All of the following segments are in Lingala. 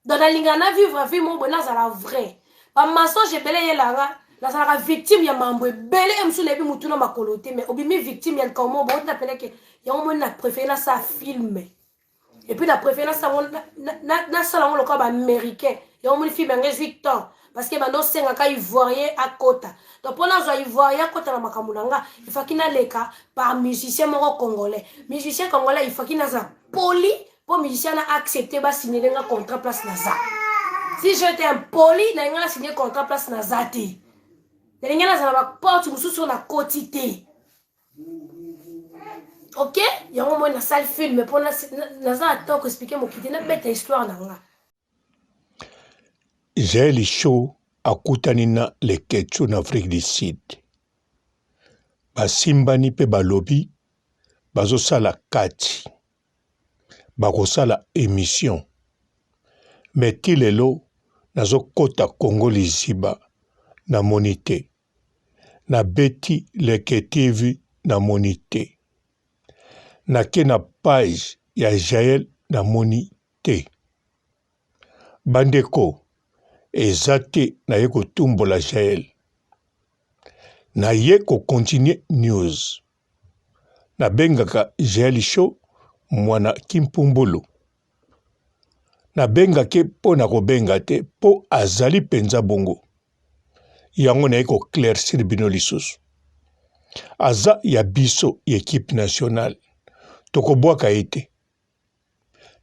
Donc nalingana vivre vie mo bona za la vrai ba mensonge belé yelanga la za la victime ya mambo belé emsu lebi mutuna makolote mais obimi victime ya comment bon na peleke ya mo na préféré na sa film et puis la préféré ça na salon le corps américain ya mo film en 18 ans parce que bando senga ka ivoirien à kota donc pour na zo ivoirien à kota na makamulanga il faut qu'il na leka par musicien moko congolais il faut qu'il na za poli pour musicien a accepté ba signer un contrat place na za si j'étais impoli na nga signer contrat place na za te na nga na za ba porte mususu na quotité. Ok, il y a un moment na salle film pour na za attend que expliquer mon kiti na bête histoire na nga. J'ai les show akutani na leketsu na Afrique du Sud. Basimbani pe balobi bazosala kati. Bakosala émission. Mais ti lelo nazokota Congo liziba na monite. Na beti leketivi na monite. Na ke na page ya Jaël na monite. Bandeko eza te na ye kotumbola Jaël. Na ye continue news. Na bengaka Jaël show mwana Kimpumbulu. Na bengake po na kobenga te po azali penza bongo. Yango na ye claircir bino lisusu. Aza ya biso équipe nationale. Tokobwaka ete.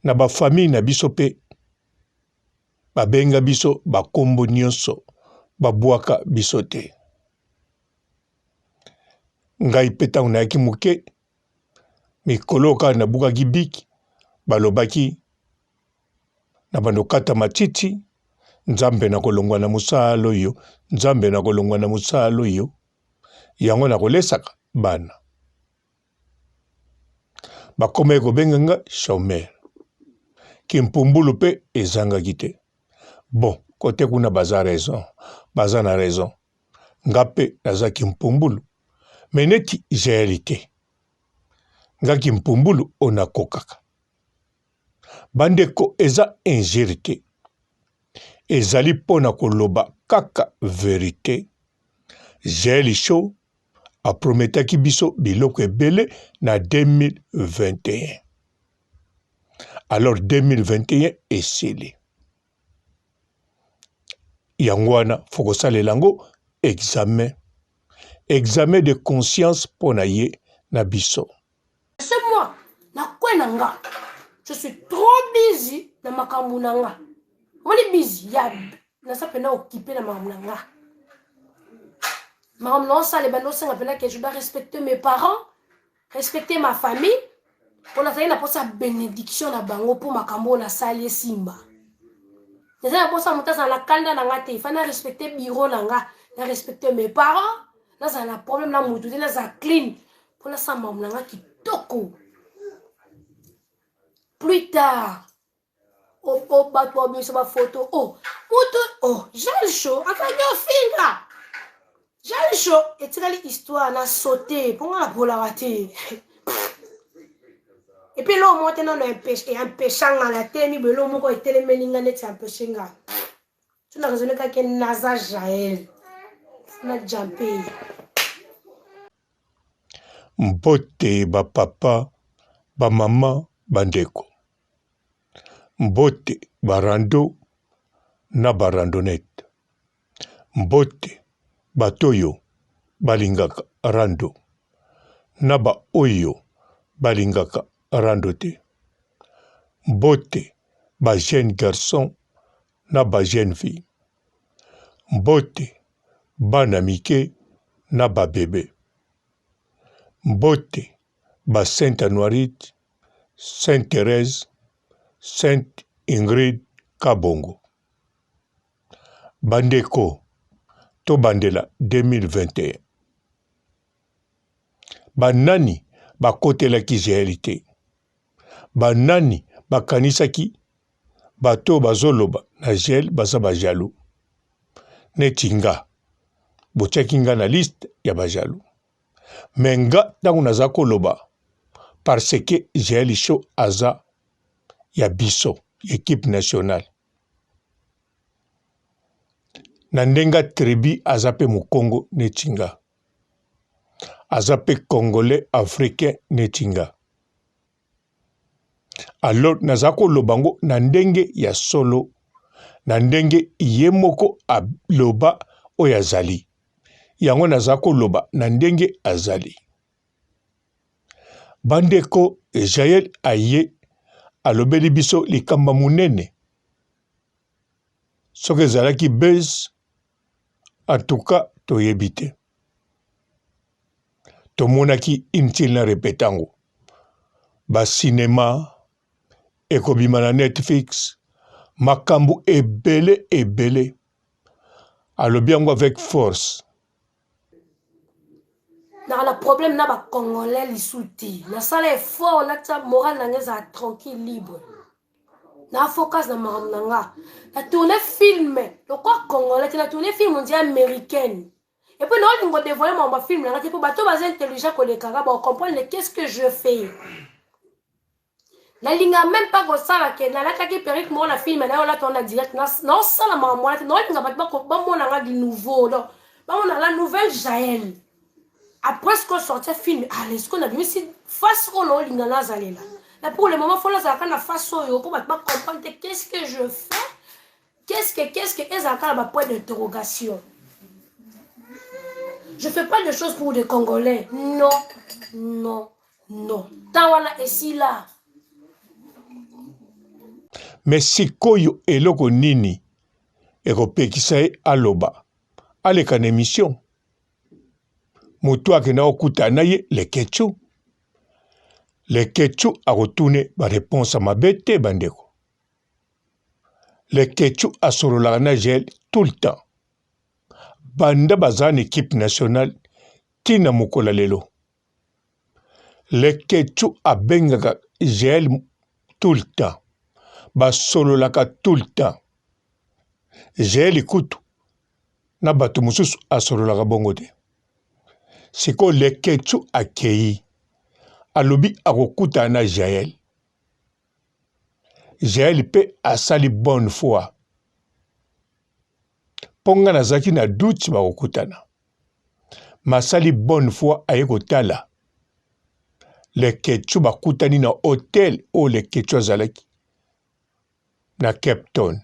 Na ba famille na biso pe babenga biso bakombo nyonso babwaka biso te. Ngai petango na yaki muke mikolo ka na bukaki biki balobaki na bandokata matiti nzambe na kolongwa na musalo yo nzambe na kolongwa na musalo yo yango na kolesaka bana bakoma kobenga nga chômeur Kimpumbulu pe ezangaki te. Bon, kote kuna baza na raison. Nga pe naza Kimpumbulu. Meneti réalité. Nga Kimpumbulu onakokaka. Bandeko eza ingérité. Ezali pona koloba kaka vérité. Jaël show a prometaki biso biloko ebele na 2021. Alors 2021 esili. Yangwana fokosale lango examen de conscience pona ye na biso. C'est moi na kwenanga. Je suis trop busy na makambo nanga. Moni busy ya na sa pena occupé na makambo nanga. Makambo non ça les bano senga pena que je dois respecter mes parents, respecter ma famille. On a fait na posa bénédiction na bango pour makambo na sali simba. C'est ça pour ça monta la kanda na ngate, il faut respecter bureau na nga, na respecter mes parents, na ça na problème na mutu, na ça clean. Pour la samba na nga kitoko. Plus tard, oh batwa bi sur ma photo, oh, mutu, oh, Jaël show, akanyo finga. Jaël show, et tu l'histoire na sauté, pour la rater. Et puis là, on monte dans un péchant dans la terre, mais là, on est téléméninga net, c'est un péchinga. Tu n'as raison qu'à qu'un Naza Jaël. Tu n'as jampé. Mbote ba papa, ba mama, bandeko. Mbote ba rando, na ba randonnette. Mbote ba toyo, balingaka rando. Na ba oyo, balingaka rando te. Mbote ba jeune garçon na ba jeune fille. Mbote bana mike na ba bébé. Mbote ba Sainte Anuarite, Sainte Thérèse, Sainte Ingrid Kabongo. Bandeko to bandela 2021. Banani bakotelaki réalité. Banani bakanisaki bato bazoloba na Jaël baza bajalou. Netinga botiaki nga na liste ya bajalou. Menga ntango naza koloba parce que Jaël show aza ya biso équipe nationale. na ndenga tribu azape Mukongo netinga. Azape Congolais africain netinga. Alors nazako lobango na ndenge ya solo, na ndenge yemoko aloba oyazali. Yango nazako loba na ndenge azali. Bandeko Jael aye alobeli biso likamba munene. Soke zalaki buzz, en tout cas toyebite. Tomonaki intil na repetango. Ba cinéma, ekobima na Netflix, makambu ebele. Alobi yango avec force. Dans le problème na ba Congolais lisuti. Na sala effort na ta moral na ngeza tranquille libre. Na focus na maramnanga. Na tourner film, le quoi Congolais, na tourner film on dit américaine. Et puis nous on dévoiler mon film là, pour bateau bas intelligent que les caras pour comprendre qu'est-ce que je fais. La ligne même pas comme ça là que na la qui perique moi la film là on la tourne direct non ça la maman non on va pas comme on a du nouveau non. On a la nouvelle Jael. Après ce qu'on sortait film, allez, ce qu'on a vu, c'est face au long, il y a là. Là, pour le moment, il faut la faire la face au long, pour pas comprendre qu'est-ce que je fais, qu'est-ce que, et ça a un point d'interrogation. Je fais pas de choses pour les Congolais. Non. Tant voilà, et si là. Mais si koyo eloko nini, ekopekisa aloba, aleka na émission. Moto akena okuta na ye le kechu a retourné ba réponse à ma bête bandeko. Le kechu a sorolaka na Jael tout le temps. Banda bazan équipe nationale tina mokola lelo. Le kechu a bengaka Jael tout le temps. Ba sololaka tout le temps. Jael ikutu na bato mususu a sorolaka bongo te. Siko le kechu akei. Alobi akokuta na Jael. Jael pe asali bonne foi. Ponga nazaki na doute bakokutana. Masali bonne foi ayeko tala. Le kechu bakutani na hotel o le kechu azalaki. Na Cape Town.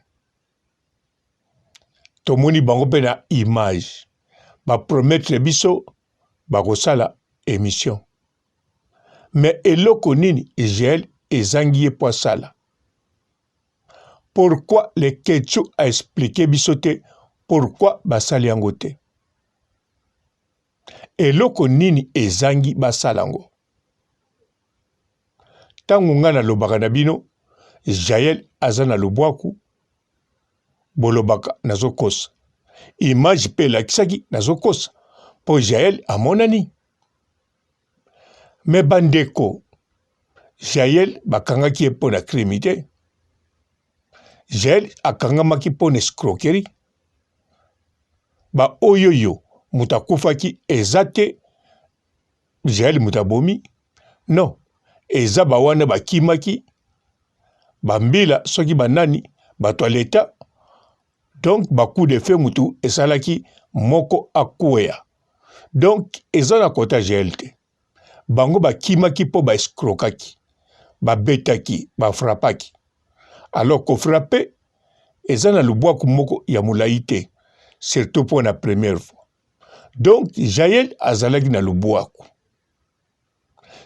Tomoni bango pe na image. Ba promettre biso bakosala émission. Mais eloko nini Jael ezangi po sala. Pourquoi le kechu a expliqué bisote pourquoi basali yango te. Eloko nini ezangi basalango. Tango nga na lobaka na bino Jael aza na lobwaku bolobaka nazokosa. Image pe lakisaki nazokosa. Po Jael amonani. Me bandeko, Jael bakangaki po na crime te. Jael akangamaki po na escroquerie. Ba oyoyo mutakufaki ezate Jael mutabomi. Non, eza ba wana bakimaki. Bambila soki banani bato l'État. Donc ba coup de feu mutu esalaki moko akuya. Donc eza na kota Jael te. Bango ba kimaki po ba escrocaki, ba betaki, ba frappaki. Alors ko frappé, eza na lubwaku moko ya mulai te, surtout pour la première fois. Donc Jael azalaki na lubwaku.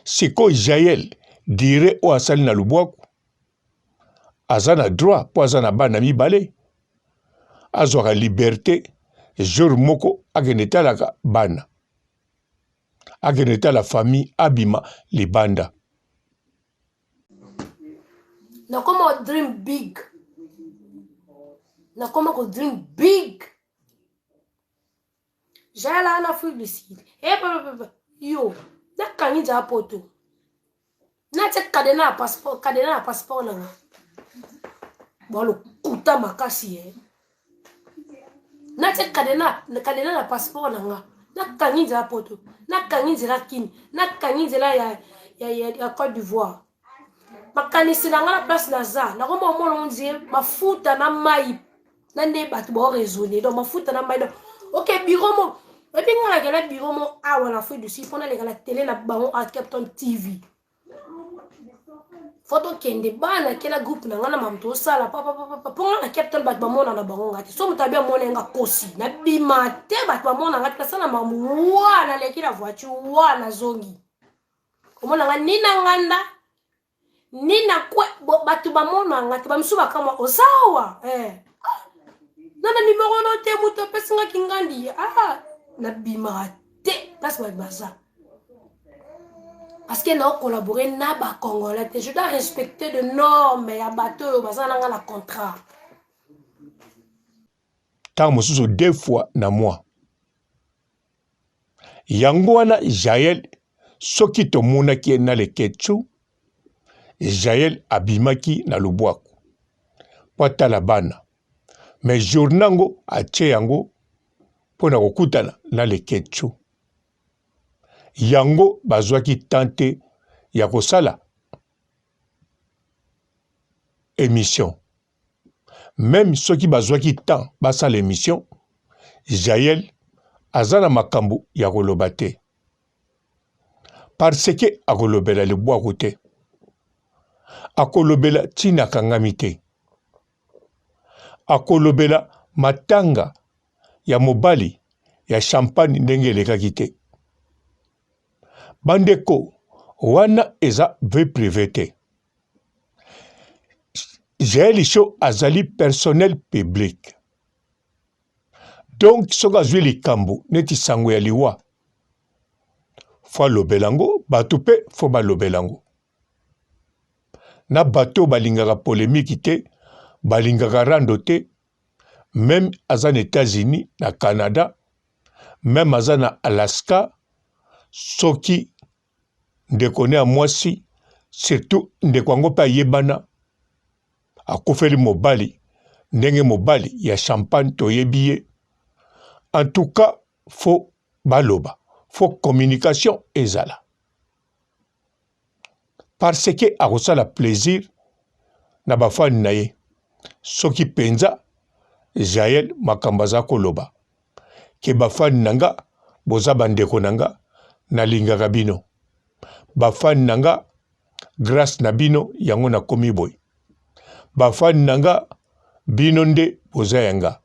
Siko Jael dire o asali na lubwaku, azana droit po azana bana mibale. Azwaka liberté, jour moko agenetalaka bana. Ageneta la famille abima libanda. Na comment dream big. Na comment dream big. J'ai là na fui ici. Yo, na kanyi ja poto. Na te cadena passeport na. Bolo kuta makasi Na te cadena na passeport na nga. Na kanyi ja poto. Na kanyi la kini. Na kanyi la ya Côte d'Ivoire. Makanisi na nga na place na za. Na koma mona onzie mafuta na mai. nande batu ba raisonner donc mafuta na mai OK bureau mo et puis ngala kala bureau mo wala fouille dessus pendant les la télé na bango à Captain TV photo kende bana kela groupe na ngana mamto sala papa ponga na Captain bat ba mona na bango ngati so mutabia mona nga kosi na bimate bat ba mona ngati sana mamu wana leki la voiture wana zongi komona nga nina nganda nina kwe batu ba mona ngati ba msuba kama osawa nana numéro no te muto pesinga kingandi na bimate place ba baza parce que nous collaborer na ba congolais je dois respecter de normes ya bateau baza nanga na contrat tant mosusu 2 fois na moi yango wana Jaël soki tomonaki na le ketchu Jaël abimaki na lubwaku po tala bana mais journango atie yango pona kokutana na le ketchu yango bazwaki tante ya kosala émission même soki bazwaki temps basala émission Jaël azana makambo ya koloba te parce que akolobela lebwaku te akolobela tina kangami te akolobela matanga ya mobali ya champagne ndenge elekaki te bandeko wana eza vie privé te Jaël Show azali personnel public donc soki azwi likambo neti sango ya liwa fo alobelango bato mpe fo balobelango na bato balingaka polémique te balingaka rando te même aza na États-Unis na Canada même aza na Alaska soki ndeko ne ya mwasi surtout ndeko yango mpe ayebana akufeli mobali ndenge mobali ya champagne toyebi ye en tout cas fo baloba fo communication ezala parce que akosala plaisir na bafani na ye soki penza Jaël makambo aza koloba ke bafani nanga boza bandeko nanga nalingaka bino bafani nanga grâce na bino yango nakomi boye bafani nanga bino nde boza yanga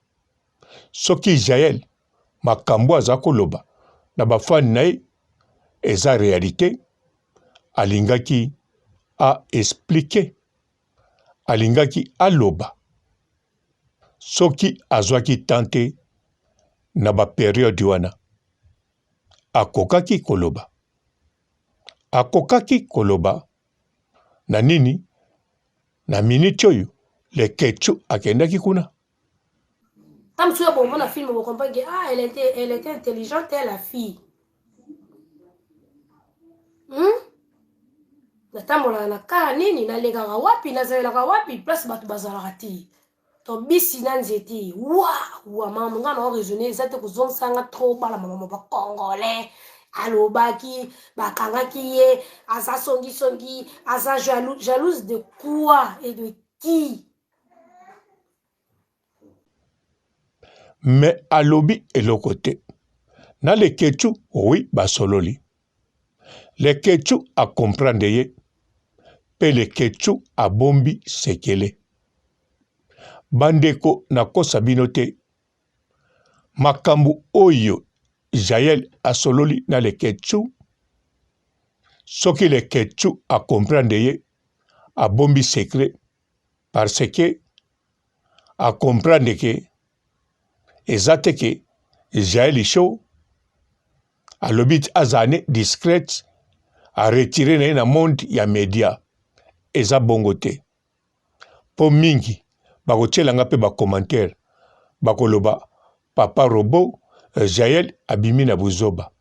soki Jaël makambo aza koloba na bafani na ye eza réalité alingaki a expliquer alingaki aloba soki azwaki tante na ba période wana akokaki koloba na nini na minute oyo le ketchu akendaki kuna tam tu bon mon film vous comprenez elle était intelligente elle la fille natambola na kara nini nalegaka wapi nazalelaka wapi place bato bazalaka te to bisi na nzete wa mama nga na raisonner eza te kozongisanga trop bala mama bacongolais alobaki bakangaki ye aza songi aza jalouse de quoi et de qui mais alobi eloko te na le ketchu oui basololi le ketchu a comprendre ye pe le ketchu a bombi sekele bandeko na kosa bino te makambu oyo Jaël asololi na le ketchu soki le ketchu a comprendre ye a bombi secret parce que a comprendre que ezate ke Jaël Show alobi azane discrète a retiré na ye na monde ya média eza bongo te po mingi bakotielanga mpe bacommentaire bakoloba papa robo Jaël abimi na buzoba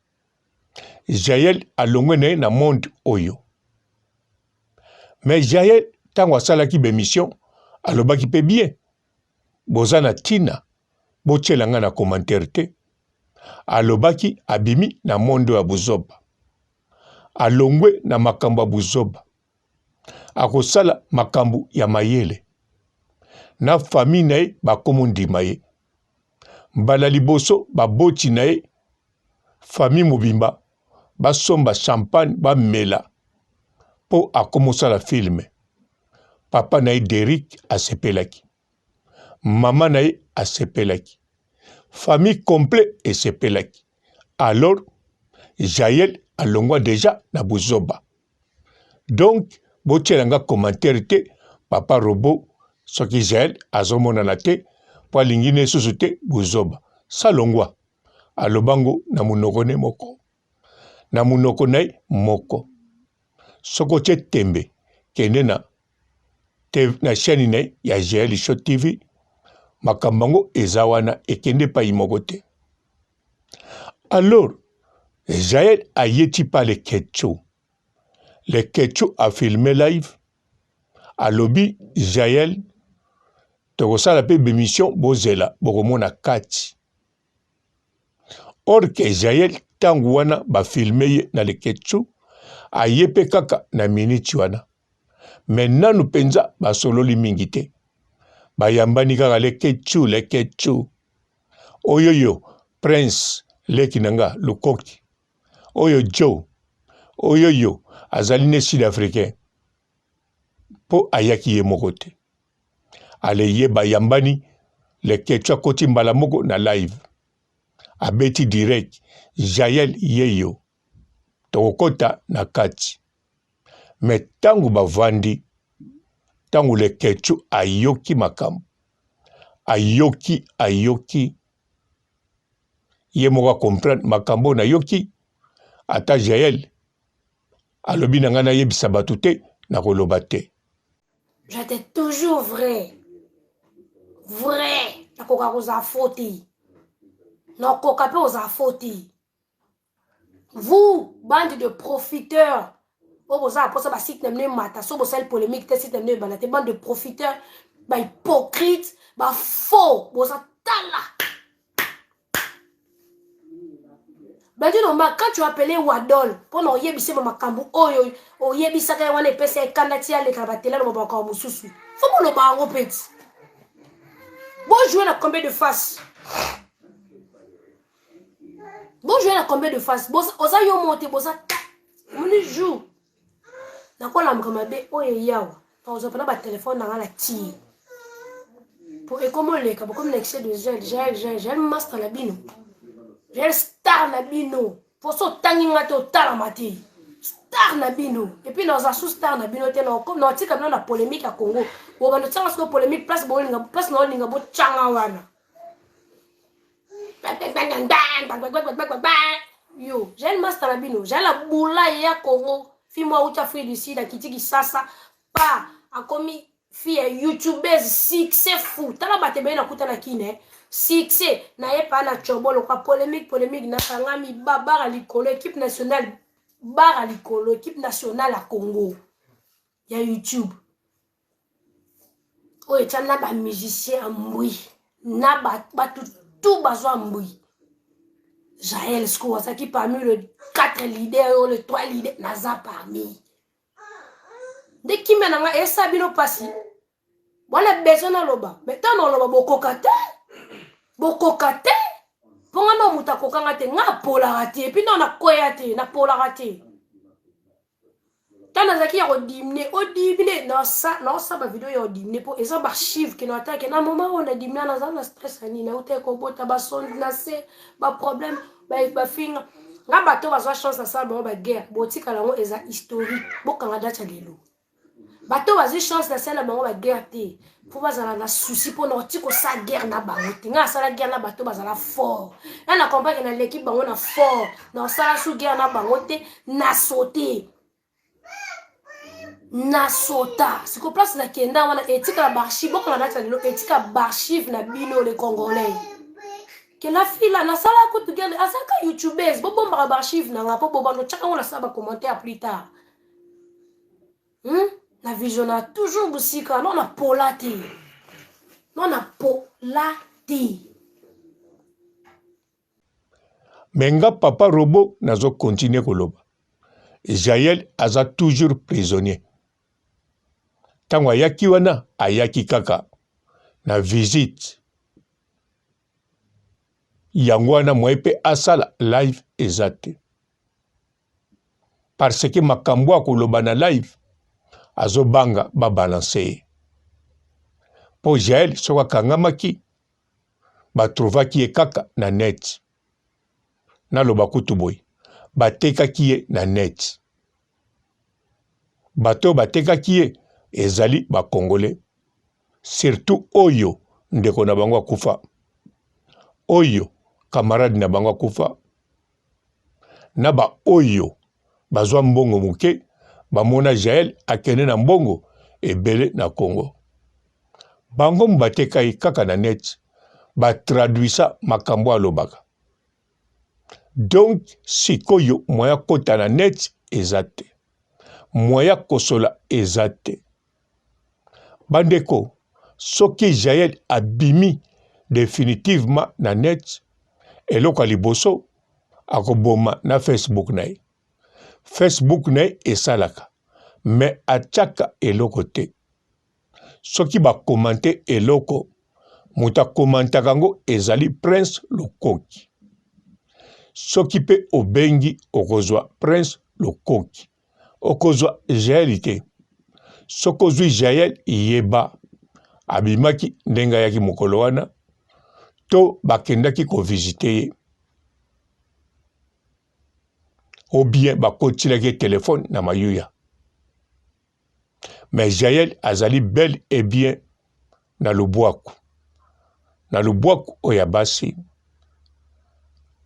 Jaël alongwe na ye na monde oyo mais Jaël ntango asalaki bémission alobaki mpe bien boza na ntina botielanga na commentaire te alobaki abimi na monde ya buzoba alongwe na makambo ya buzoba akosala makambo ya mayele na famille na ye bakomo ndima ye mbala liboso baboti na ye famille mobimba basomba champagne bamela mpo akomosala filme papa na ye Derrick asepelaki mama na ye asepelaki famille complet esepelaki alors Jaël alongwa déjà na buzoba donc botielanga commentaire te papa Robo soki Jaël azomonana te po alingi ne susu te buzoba salongwa alobango na munoko ne moko na munoko na ye moko soko tie tembe kende na chaîne na ye ya Jaël Show TV makambango eza wana ekende pa imoko te alors Jaël ayeti pa le Ketcho a filmé live alobi Jaël tokosala pe bémission bozela bokomona kati or que Jaël tangu wana bafilme ye na le Ketcho aye pe kaka na miniti wana me nanu mpenza basololi mingi te bayambani kaka le Ketcho oyoyo Prince leki nanga lukoki oyo Joe oyoyo azali ne sud-africain po ayaki ye moko te ale ye bayambani le Ketcho akoti mbala moko na live abeti direct Jaël yeyo tokokota na kati me tangu bavandi tangu le Ketcho ayoki makambo ayoki ye moko comprendre makambo na yoki ata Jaël alobi na nga na yebisa bato te na koloba te j'étais toujours vrai nakoka kozala foti nakoka mpe kozala foti vous bande de profiteurs oyo bozala mposa basite na bino emata so bosali polémique te site na bino ebanda te bande de profiteurs bahypocrite bafaux boza tala Badino, quand tu appelais Wadol, pour nous yébisser ma makambu, oyo, o yébissa kaya wane pesa e kanati ale kabatela no baba kwa mususu. Faut mo ba ngopet. Bon jouer la combien de face. Bon jouer la combien de face. Bon oza yo monter boza moni joue. Na ko la mkamabe oyo yawa. Fa oza pana ba téléphone na la ti. Pour et comment le ka comme l'excès de gel master la bino. J'ai star na bino. Pour ça tangi ngate o tala mati. Star na bino. Et puis dans un sous-star na bino te na comme na tika na polémique à Congo. Ou ba no tanga so polémique place bo linga place na linga bo changa wana. Yo, j'ai le master na bino. J'ai la boula ya Congo. Fi moi ou ta fille d'ici da kitiki sasa pa a commis fille youtubeuse succès fou. Tala bate be na kuta na kine. Succès na ye pa na chobolo kwa polémique na sangami babara likolo équipe nationale bara likolo équipe nationale à Congo ya YouTube oye tana ba musicien mbui na ba tout bazwa mbui Jaël Sko asaki parmi le 4 leaders ou le 3 leaders naza parmi de qui menanga esa bino pasi wala besoin na loba mais tant loba bokokate bokokate ponga no muta kokanga te nga pola te puis non na koya te na pola te tana zaki ya odimne na sa ba video ya odimne po eza ba archive ke no attaque na moment on a dimna na za na stress ani na uta ko bota ba son na se ba problème ba finga nga bato bazwa chance na sa ba guerre botika lango eza historique bokanga data lelo bato bazwi chance na sala bango ba guerre te pour bazala na souci pour norti ko sa guerre na bango te nga sala guerre na bato bazala fort na comprendre na l'équipe bango na fort na sala sous guerre na bango te na sauter na sota siko place na kenda wana etika la archive boko na data lelo etika archive na bino les congolais que la fille là na sala ko tu guerre asaka youtubeuse bo bomba archive na ngapo bo bano chaka ona saba commenter plus tard la vision a toujours busika non na polate non na polate menga papa Robo nazo continuer koloba Jaël aza toujours prisonnier tango ayaki wana ayaki kaka na visite yango wana moye mpe asala live eza te parce que makambo akoloba na live azobanga babalanse ye mpo Jael soki akangamaki batrovaki ye kaka na net naloba kutu boye batekaki ye na net bato batekaki ye ezali bakongole surtout oyo ndeko na bango akufa oyo camarade na bango akufa na ba oyo bazwa mbongo muke bamona Jael akende na mbongo ebele na Congo bango mbateka ye kaka na net batraduisa makambo alobaka donc sikoyo moya kota na net eza te moya kosola eza te bandeko soki Jael abimi définitivement na net eloko liboso akoboma na Facebook na ye Facebook na ye esalaka mais atiaka eloko te soki bakomante eloko moto akomantaka yango ezali Prince Lukoki soki pe obengi okozwa Prince Lukoki okozwa Jael te soki ozwi Jael yeba abimaki ndenge ayaki mokolo wana to bakendaki kovisite ye ou bien bakotilaki telefone na mayuya mais Jael azali bel et bien na lubwaku oya basi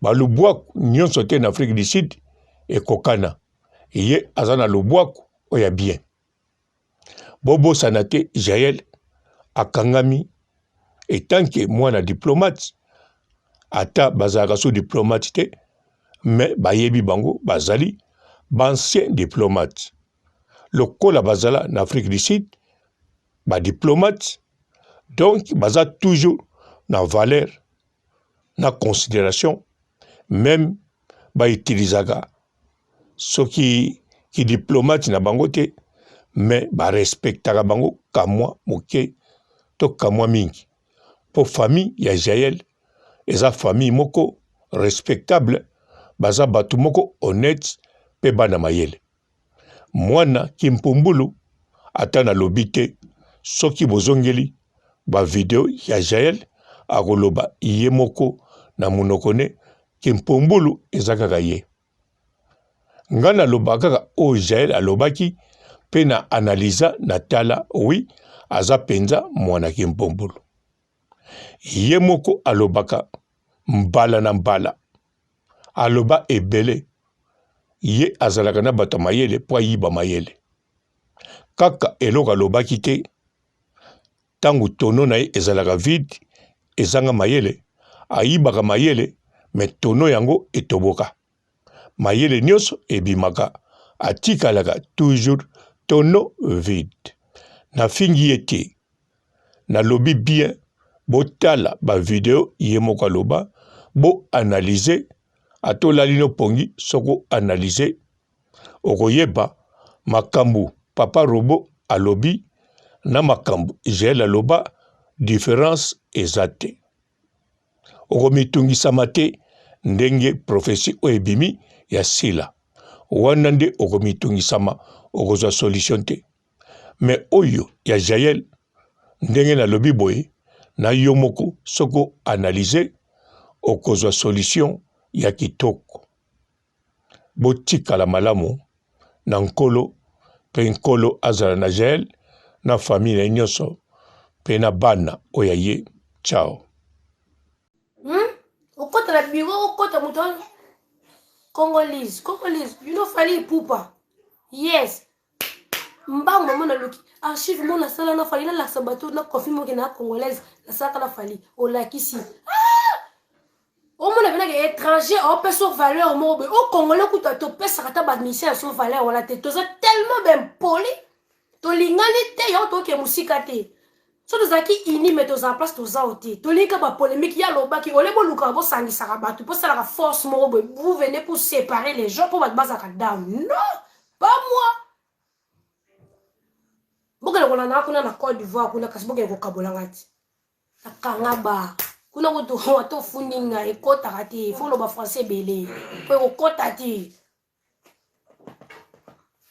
balubwaku nyonso te na Afrique du Sud ekokana ye aza na lubwaku oya bien bobosana te Jael akangami etanke mwana diplomate ata bazalaka so diplomate te mais bayebi bango bazali bancien diplomate lokola bazala na Afrique du Sud ba diplomate donc baza toujours na valeur na considération même ba utilisaka soki ki diplomate na bango te mais ba respectaka bango kamwa moke to kamwa mingi po famille ya Jael eza famille moko respectable baza batu moko honnête pe bana mayele mwana Kimpumbulu ata na lobi te soki bozongeli ba video ya Jael akoloba ye moko na monoko ne Kimpumbulu eza kaka ye nga naloba kaka o Jael alobaki pe na analysa na tala oui aza penza mwana Kimpumbulu ye moko alobaka mbala na mbala aloba ebele ye azalaka na bato mayele po ayiba mayele kaka eloko alobaki te tangu tono na ye ezalaka vide ezanga mayele ayibaka mayele me tono yango etoboka mayele nyonso ebimaka atikalaka toujours tono vide nafingi ye te nalobi bien botala ba video ye moko aloba bo analyser atolali no pongi soko analyser okoyeba makambu papa robo alobi na makambu Jael aloba différence eza te okomitungisa te ndenge prophétie oyo ebimi ya sila wana nde okomitungisama okozwa solution te mais oyo ya Jael ndenge nalobi boye na yo moko soko analyser okozwa solution ya kitoko botikala malamu na nkolo pe nkolo azala na Jael na famille na nyonso pe na bana oya ye ciao okota na biro okota moto Congolese you know fali pupa yes mbango mama na loki archive mona sala na fali na la sabato na confirme que na congolaise na saka na fali o lakisi au moins on a des étrangers on peut sur valeur mo au congolais ku to pesa kata ba mission sur valeur wala te to tellement ben poli to lingani te yo to ke musika te so to zaki ini mais to en place to za oti to linka ba polémique ya loba ki ole bo luka bo sangisa ka batu pour ça la force mo vous venez pour séparer les gens pour ba bazaka down non pas moi bokele kona na kuna na Côte d'Ivoire kuna kasi bokele ko kabolangati akanga ba kuna kutu wato fundinga ekota kati folo ba français belé po ekota ti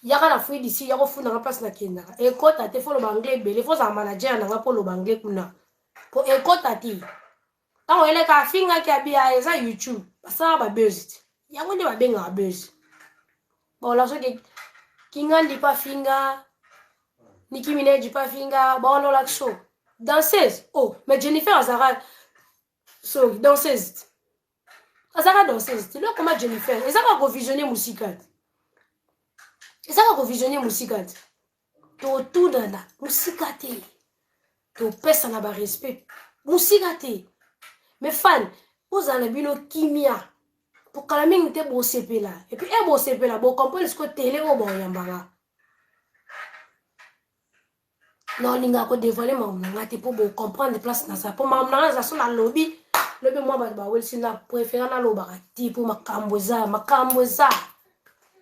yaka na fui d'ici yako funda na place na kenda ekota te folo ba anglais belé fo za manager na polo ba anglais kuna po ekota ti tango ele ka finga ki abia eza YouTube basala ba buzz yango nde ba benga buzz bon la so ke kingandi pa finga Nicki Minaj pas finga bon la show danseuse oh mais Jennifer Azara so danseuse Azara danseuse tu vois comment Jennifer et ça va revisionner musique et ça va revisionner musique to tout dans la musique to pesa na ba respect musique mais fan vous en bino kimia pour kala mingi te bo sepela et puis e bo sepela bo comprendre ce que télé o bon yambanga non linga ko dévoiler ma ngati pour bo comprendre place na ça pour ma na ça sur la lobby moi ba wel sina préférer na loba ti pour makamboza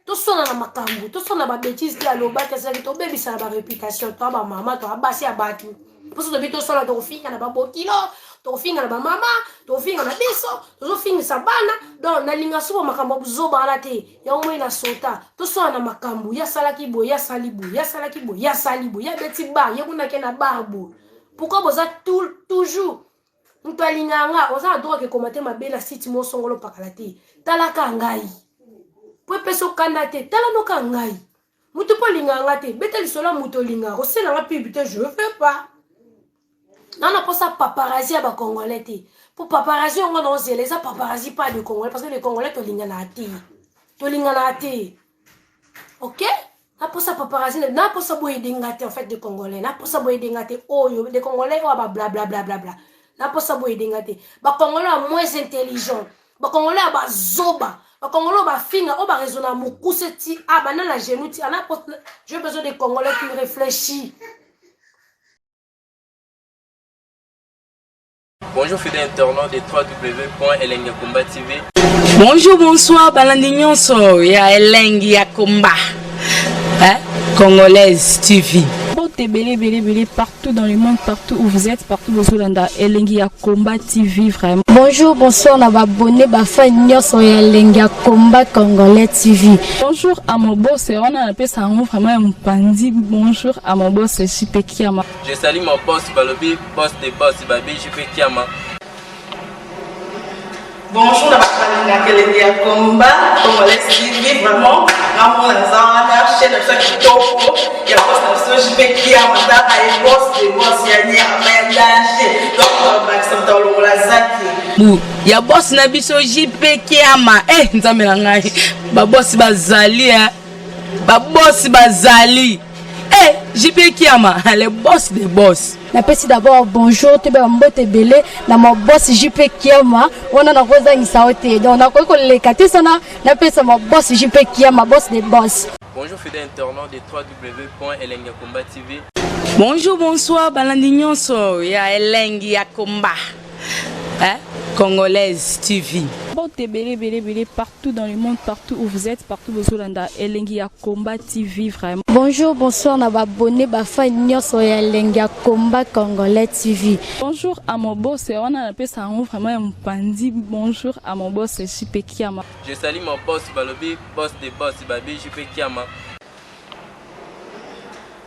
to sona na makambo to sona ba bêtise la loba que ça to baby ça ba réputation to ba mama to abasi abatu pour ça to sona to finga na ba bokilo to finga na ba mama to finga na biso to finga sabana donc na linga so makambo buzoba ala te ya omwe na sota to sona na makambo ya salaki bo ya salibu ya salaki bo ya salibu ya beti ba ya kuna kena barbo pourquoi boza toujours Mtu alinganga oza droit ke komate mabela site mo songolo pakala te talaka ngai po peso kanda te tala no ka ngai mutu po linganga te beteli solo mutu linga o sela nga publicité je fais pas nana po sa paparazzi ba congolais te pour paparazzi on non zele ça paparazzi pas de congolais parce que les congolais to linga na te OK na po sa paparazzi na po sa boye dingate en fait de congolais na po sa boye dingate oyo de congolais o ba bla bla bla bla bla na posa boye dengate ba congolais moins intelligent ba congolais ba zoba ba congolais ba finga o ba raisonner mukuse ti aba na la genou ti ana j'ai besoin de congolais qui réfléchit. Bonjour fidèles internautes de www.elengiakomba TV. Bonjour, bonsoir, balandi nyonso ya Elengi ya Komba. Congolaise TV. Belé partout dans le monde, partout où vous êtes, partout où vous êtes, Elengi ya Komba TV vraiment. Bonjour, bonsoir, on va abonner à Elengi ya Komba Congolais TV. Bonjour à mon boss, on a appelé ça vraiment un pandi. Bonjour à mon boss, JP Kiama. Je salue mon boss Balobi, boss des boss Babi, JP Kiama. Bonjour, à Elengi ya Komba Congolais TV vraiment. Ramon Lazana, chaîne de chaque topo, il y a pas de JP Kiama, et boss des boss, il y a ni à danger. Donc, on va s'entendre au Lazaki. Ya boss na biso JP Kiama nzambe na ngai ba boss bazali ba boss bazali JP Kiama le boss des boss. Napesi d'abord bonjour te ba mbote belé na mo boss JP Kiama wana na koza ngisaote donc na ko lekati sana napesa mo boss JP Kiama boss des boss. Bonjour fidèles internautes de www.elengiakomba TV. Bonjour, bonsoir, balandi nyonso ya Elengi ya Komba. Congolaise TV. Belé partout dans le monde, partout où vous êtes, partout où vous êtes, Elengi ya Komba TV vraiment. Bonjour, bonsoir, on va abonner à Elengi ya Komba Congolais TV. Bonjour à mon boss, on a appelé ça vraiment un pandi. Bonjour à mon boss, JP Kiama. Je salue mon boss Balobi, boss des boss Babi, JP Kiama.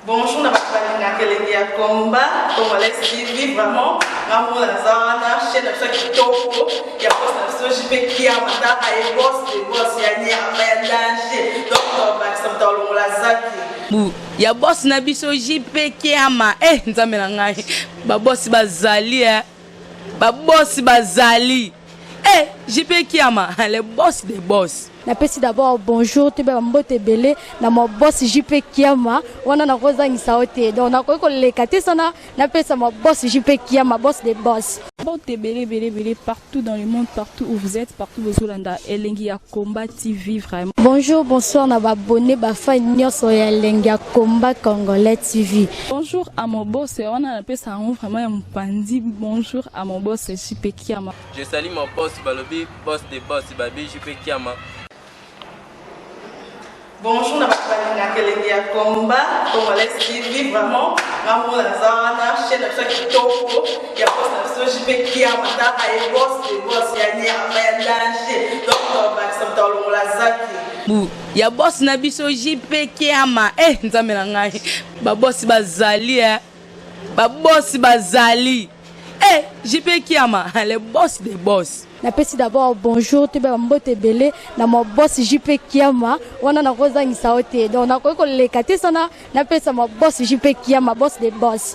Bonjour, à Elengi ya Komba Congolais TV vraiment. Ramon Lazana, chaîne de chaque topo, il y a pas de JP Kiama, et boss des boss, il y a ni à danger. Donc, on va s'entendre au Lazaki. Ya boss na biso JP Kiama, nzambe na ngai ba boss bazali ba boss bazali JP Kiama le boss des boss. Napesi d'abord bonjour te ba mbote belé na mo boss JP Kiama wana na koza ngisaote donc na ko lekati sana napesa mo boss JP Kiama boss des boss. Belé partout dans le monde, partout où vous êtes, partout où vous êtes, Elengi ya Komba TV vraiment. Bonjour, bonsoir, on va abonner à Elengi ya Komba Congolais TV. Bonjour à mon boss, on a appelé ça vraiment un pandi. Bonjour à mon boss, JP Kiama. Je salue mon boss Balobi, boss des boss Babi, JP Kiama. Bonjour, na balinga kelengi ya combat, congolais TV, vraiment, ngamu la zana, chaîne na biso kitoko, ya boss na biso JP Kiama, ta aye boss de boss, ya nyama ya danger, donc bakisa mtalongo la zaki. Bu, ya boss na biso JP Kiama, nzambe na ngai, ba boss bazali, ba boss bazali, JP Kiama, le boss des boss. Napesi d'abord bonjour te ba mbote belé na mo boss JP Kiama wana na kozangisa ote donc na ko lekate sana napesa mo boss JP Kiama boss des boss.